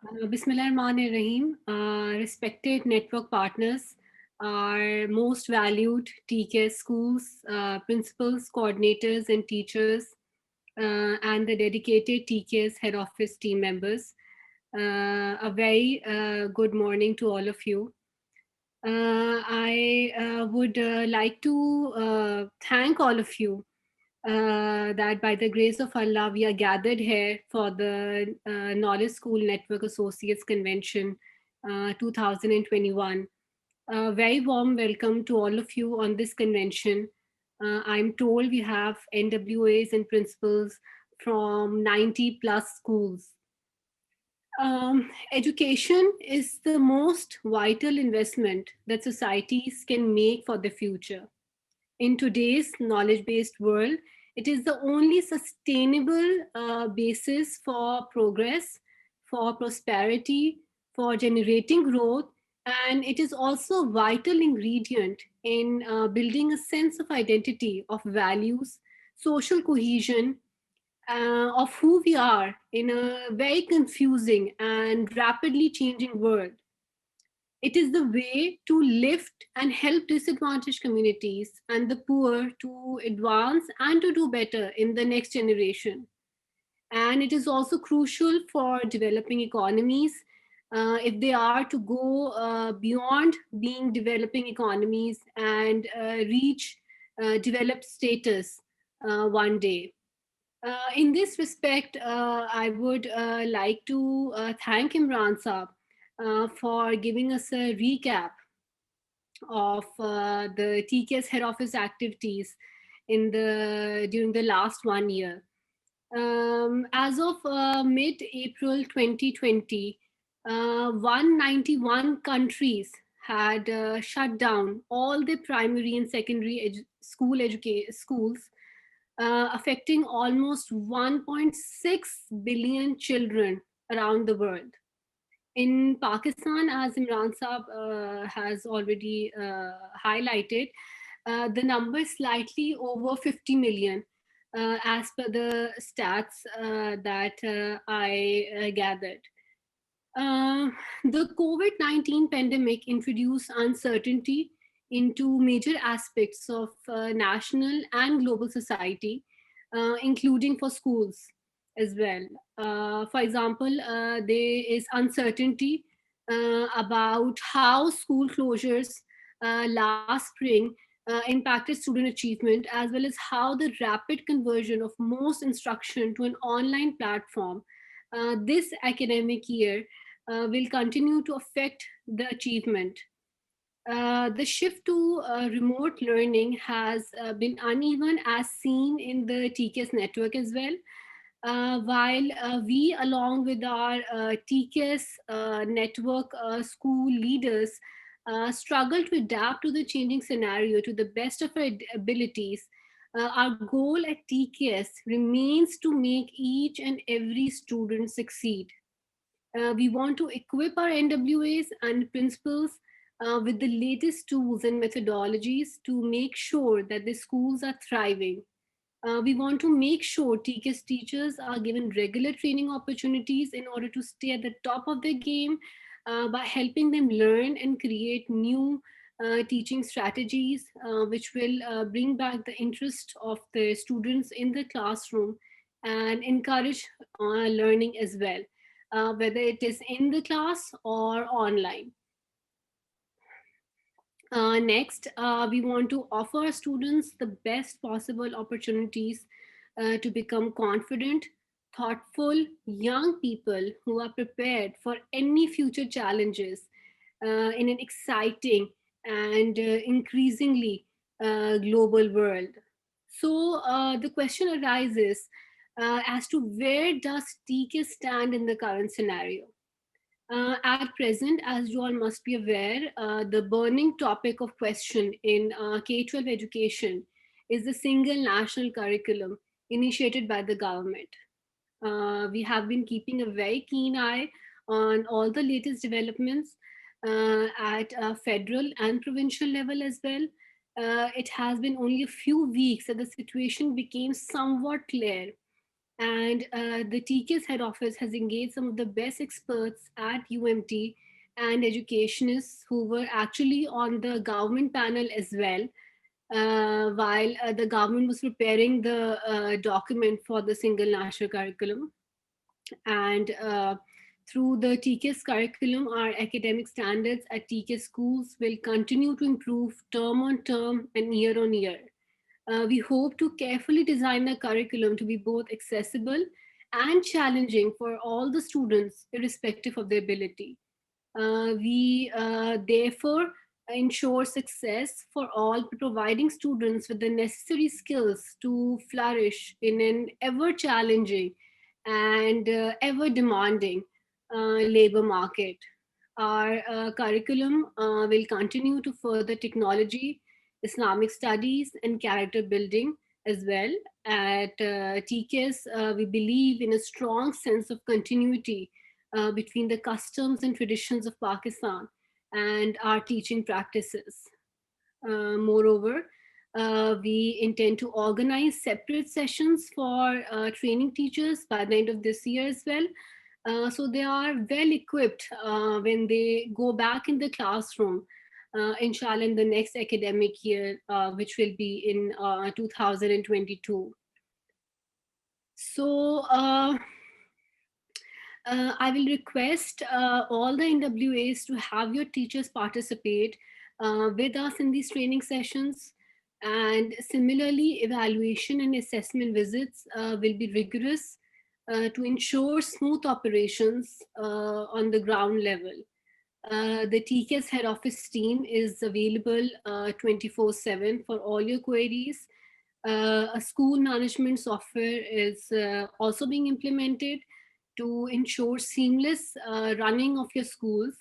Bismillahirrahmanirrahim. Respected network partners, our most valued TKS schools, principals, coordinators, and teachers, and the dedicated TKS head office team members. A very good morning to all of you. I would like to thank all of you that by the grace of Allah, we are gathered here for the Knowledge School Network Associates Convention 2021. A very warm welcome to all of you on this convention. I'm told we have NWAs and principals from 90 plus schools. Education is the most vital investment that societies can make for the future. In today's knowledge based world, it is the only sustainable basis for progress, for prosperity, for generating growth, and it is also a vital ingredient in building a sense of identity, of values, social cohesion, of who we are in a very confusing and rapidly changing world. It is the way to lift and help disadvantaged communities and the poor to advance and to do better in the next generation. And it is also crucial for developing economies if they are to go beyond being developing economies and reach developed status one day. In this respect, I would like to thank Imran Saab for giving us a recap of the TKS head office activities in the during the last 1 year. As of mid-April 2020, 191 countries had shut down all the primary and secondary schools, affecting almost 1.6 billion children around the world. In Pakistan, as Imran Saab has already highlighted, the number is slightly over 50 million, as per the stats that I gathered. Uh, the COVID 19 pandemic introduced uncertainty into major aspects of national and global society, including for schools as well. For example, there is uncertainty about how school closures last spring impacted student achievement, as well as how the rapid conversion of most instruction to an online platform this academic year will continue to affect the achievement. The shift to remote learning has been uneven, as seen in the TKS network as well. While we, along with our TKS network school leaders, struggle to adapt to the changing scenario to the best of our abilities, our goal at TKS remains to make each and every student succeed. We want to equip our NWAs and principals with the latest tools and methodologies to make sure that the schools are thriving. We want to make sure TKS teachers are given regular training opportunities in order to stay at the top of their game by helping them learn and create new teaching strategies which will bring back the interest of the students in the classroom and encourage learning as well, whether it is in the class or online. Next, we want to offer students the best possible opportunities to become confident, thoughtful young people who are prepared for any future challenges in an exciting and increasingly global world. So the question arises as to where does TK stand in the current scenario? At present, as you all must be aware, the burning topic of question in K-12 education is the single national curriculum initiated by the government. We have been keeping a very keen eye on all the latest developments at federal and provincial level as well. It has been only a few weeks that the situation became somewhat clear, And the TK's head office has engaged some of the best experts at UMT and educationists who were actually on the government panel as well, while the government was preparing the document for the single national curriculum. And through the TK's curriculum, our academic standards at TK schools will continue to improve term on term and year on year. We hope to carefully design the curriculum to be both accessible and challenging for all the students, irrespective of their ability. We therefore ensure success for all, providing students with the necessary skills to flourish in an ever challenging and ever demanding labor market. Our curriculum will continue to further technology, Islamic studies, and character building as well. At TKS, we believe in a strong sense of continuity between the customs and traditions of Pakistan and our teaching practices. Moreover, we intend to organize separate sessions for training teachers by the end of this year as well. So they are well equipped when they go back in the classroom, inshallah, in the next academic year, which will be in 2022. So I will request all the NWAs to have your teachers participate with us in these training sessions. And similarly, evaluation and assessment visits will be rigorous to ensure smooth operations on the ground level. The TKS head office team is available 24/7 for all your queries. A school management software is also being implemented to ensure seamless running of your schools.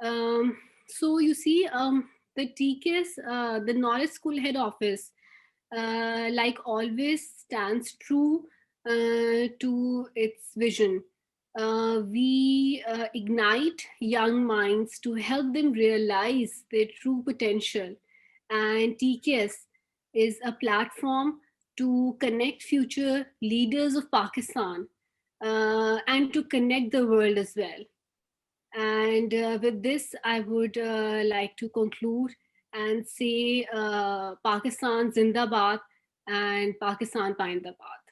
So you see, the TKS, the Knowledge School head office, like always, stands true to its vision. We ignite young minds to help them realize their true potential. And TKS is a platform to connect future leaders of Pakistan and to connect the world as well. And with this, I would like to conclude and say Pakistan Zindabad and Pakistan Paindabad.